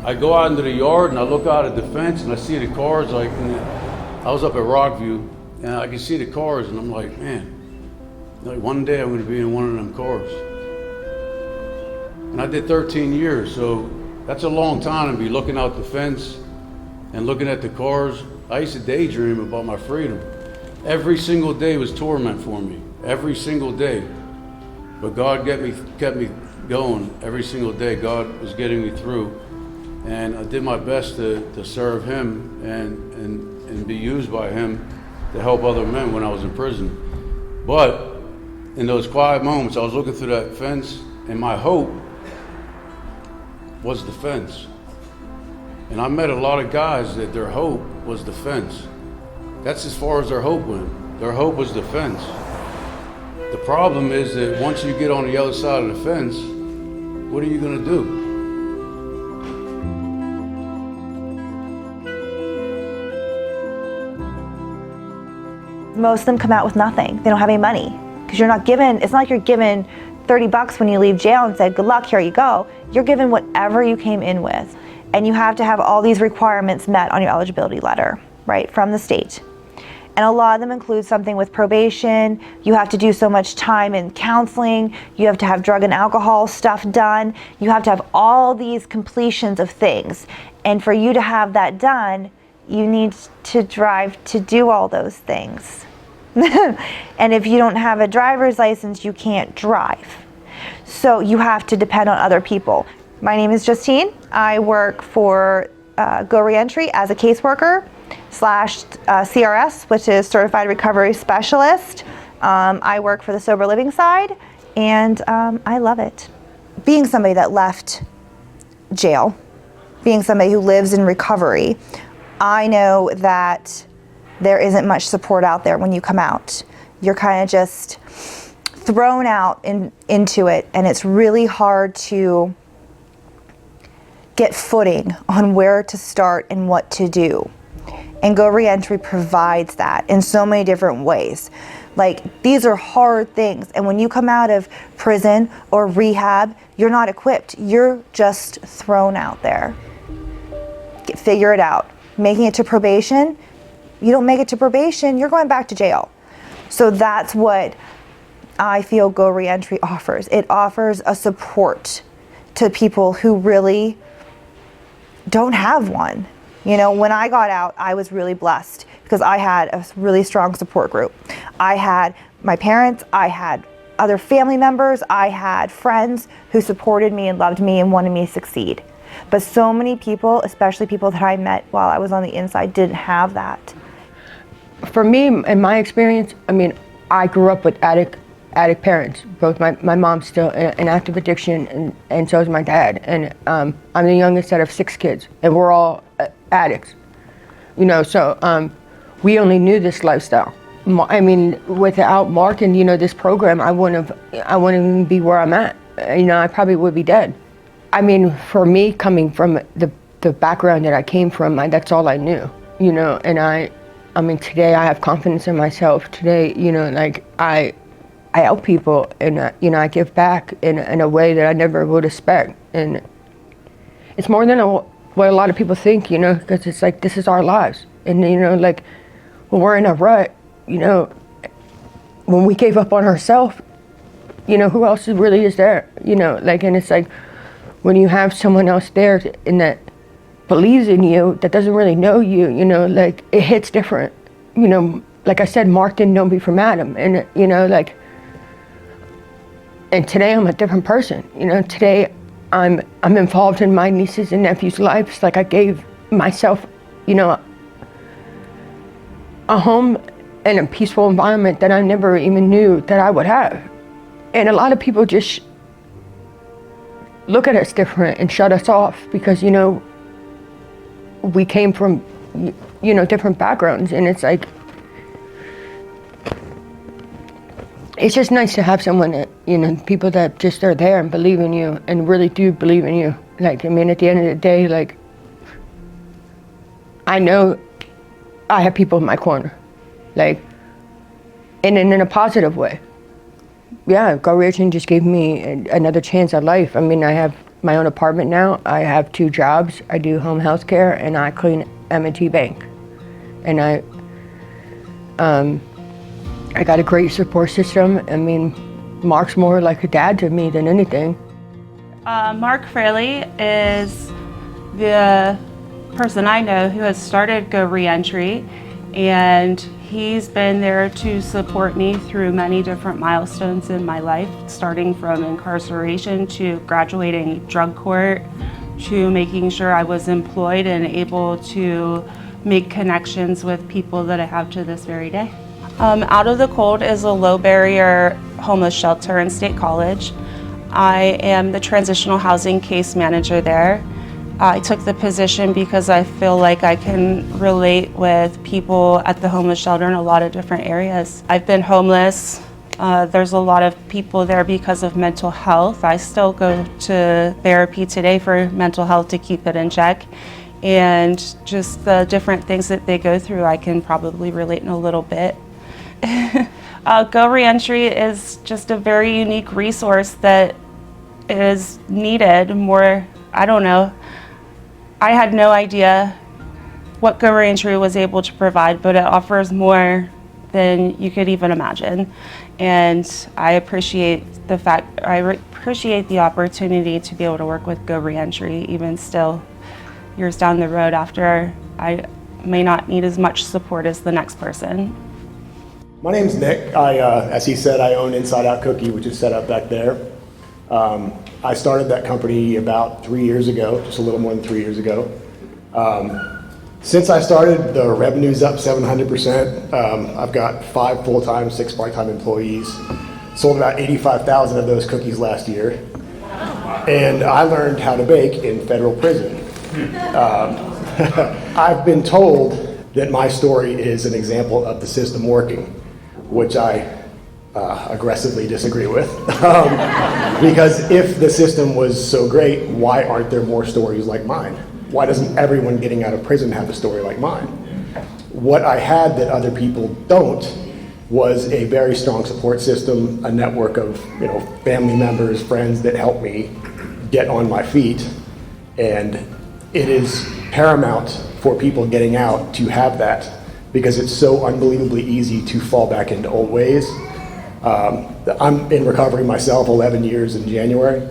I go out into the yard and I look out at the fence and I see the cars, like, I was up at Rockview and I can see the cars and I'm like, man, like one day I'm gonna be in one of them cars. And I did 13 years, so that's a long time to be looking out the fence and looking at the cars. I used to daydream about my freedom. Every single day was torment for me, every single day. But God kept me going every single day. God was getting me through. And I did my best to serve him and be used by him to help other men when I was in prison. But in those quiet moments, I was looking through that fence and my hope was the fence. And I met a lot of guys that their hope was the fence. That's as far as their hope went. Their hope was the fence. The problem is that once you get on the other side of the fence, what are you gonna do? Most of them come out with nothing. They don't have any money because you're not given, it's not like you're given $30 when you leave jail and said, good luck, here you go. You're given whatever you came in with. And you have to have all these requirements met on your eligibility letter, right, from the state. And a lot of them include something with probation. You have to do so much time in counseling. You have to have drug and alcohol stuff done. You have to have all these completions of things. And for you to have that done, you need to drive to do all those things. And if you don't have a driver's license, you can't drive. So you have to depend on other people. My name is Justine. I work for Go Reentry as a caseworker / CRS, which is Certified Recovery Specialist. I work for the sober living side, and I love it. Being somebody that left jail, being somebody who lives in recovery, I know that there isn't much support out there when you come out. You're kind of just thrown out into it, and it's really hard to get footing on where to start and what to do. And Go Reentry provides that in so many different ways. Like, these are hard things, and when you come out of prison or rehab, you're not equipped. You're just thrown out there. Figure it out. Making it to probation, you don't make it to probation, you're going back to jail. So that's what I feel Go Reentry offers. It offers a support to people who really don't have one. You know, when I got out, I was really blessed because I had a really strong support group. I had my parents, I had other family members, I had friends who supported me and loved me and wanted me to succeed. But so many people, especially people that I met while I was on the inside, didn't have that. For me, in my experience, I mean, I grew up with addict parents. Both my mom's still in active addiction, and so is my dad. And I'm the youngest out of 6 kids, and we're all addicts. You know, so we only knew this lifestyle. I mean, without Mark and, you know, this program, I wouldn't even be where I'm at. You know, I probably would be dead. I mean, for me, coming from the background that I came from, that's all I knew, you know, and I mean, today I have confidence in myself. Today, you know, like, I help people, and, you know, I give back in a way that I never would expect. And it's more than what a lot of people think, you know, because it's like, this is our lives. And, you know, like, when we're in a rut, you know, when we gave up on ourselves, you know, who else really is there, you know, like, and it's like, when you have someone else there and that believes in you, that doesn't really know you, you know, like, it hits different. You know, like I said, Mark didn't know me from Adam, and, you know, like, and today I'm a different person. You know, today I'm involved in my nieces and nephews' lives. Like, I gave myself, you know, a home and a peaceful environment that I never even knew that I would have. And a lot of people just look at us different and shut us off because, you know, we came from, you know, different backgrounds, and it's like, it's just nice to have someone that, you know, people that just are there and believe in you and really do believe in you. Like, I mean, at the end of the day, like, I know I have people in my corner, like, and in a positive way. Yeah, Go Reentry just gave me another chance at life. I mean, I have my own apartment now. I have 2 jobs. I do home health care and I clean M&T Bank. And I got a great support system. I mean, Mark's more like a dad to me than anything. Mark Fraley is the person I know who has started Go Reentry, and he's been there to support me through many different milestones in my life, starting from incarceration to graduating drug court to making sure I was employed and able to make connections with people that I have to this very day. Out of the Cold is a low barrier homeless shelter in State College. I am the transitional housing case manager there. I took the position because I feel like I can relate with people at the homeless shelter in a lot of different areas. I've been homeless. There's a lot of people there because of mental health. I still go to therapy today for mental health to keep it in check. And just the different things that they go through, I can probably relate in a little bit. Go Reentry is just a very unique resource that is needed more. I don't know. I had no idea what Go Reentry was able to provide, but it offers more than you could even imagine. And I appreciate the opportunity to be able to work with Go Reentry, even still years down the road after I may not need as much support as the next person. My name's Nick. As he said, I own Inside Out Cookie, which is set up back there. I started that company about 3 years ago, just a little more than 3 years ago. Since I started, the revenue's up 700%. I've got 5 full-time, 6 part-time employees. Sold about 85,000 of those cookies last year. And I learned how to bake in federal prison. I've been told that my story is an example of the system working, which I aggressively disagree with. Because if the system was so great, why aren't there more stories like mine? Why doesn't everyone getting out of prison have a story like mine? What I had that other people don't was a very strong support system, a network of family members, friends that helped me get on my feet. And it is paramount for people getting out to have that, because it's so unbelievably easy to fall back into old ways. I'm in recovery myself, 11 years in January.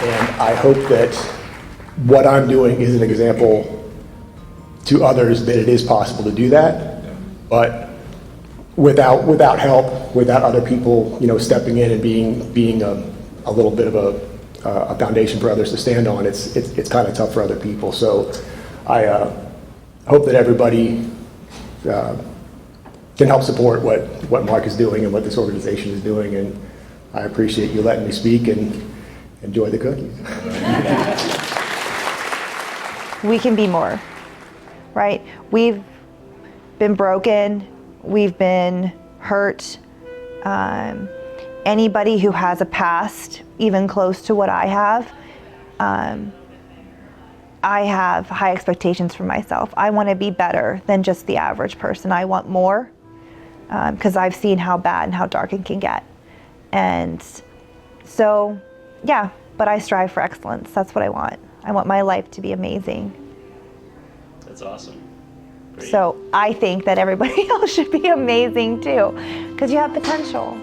And I hope that what I'm doing is an example to others that it is possible to do that, but without help, without other people, stepping in and being a little bit of a foundation for others to stand on, it's kind of tough for other people. So I hope that everybody can help support what Mark is doing and what this organization is doing, and I appreciate you letting me speak and enjoy the cookies. We can be more, right? We've been broken, we've been hurt. Anybody who has a past, even close to what I have high expectations for myself. I want to be better than just the average person. I want more, because I've seen how bad and how dark it can get. And so, yeah, but I strive for excellence. That's what I want. I want my life to be amazing. That's awesome. Great. So I think that everybody else should be amazing too, because you have potential.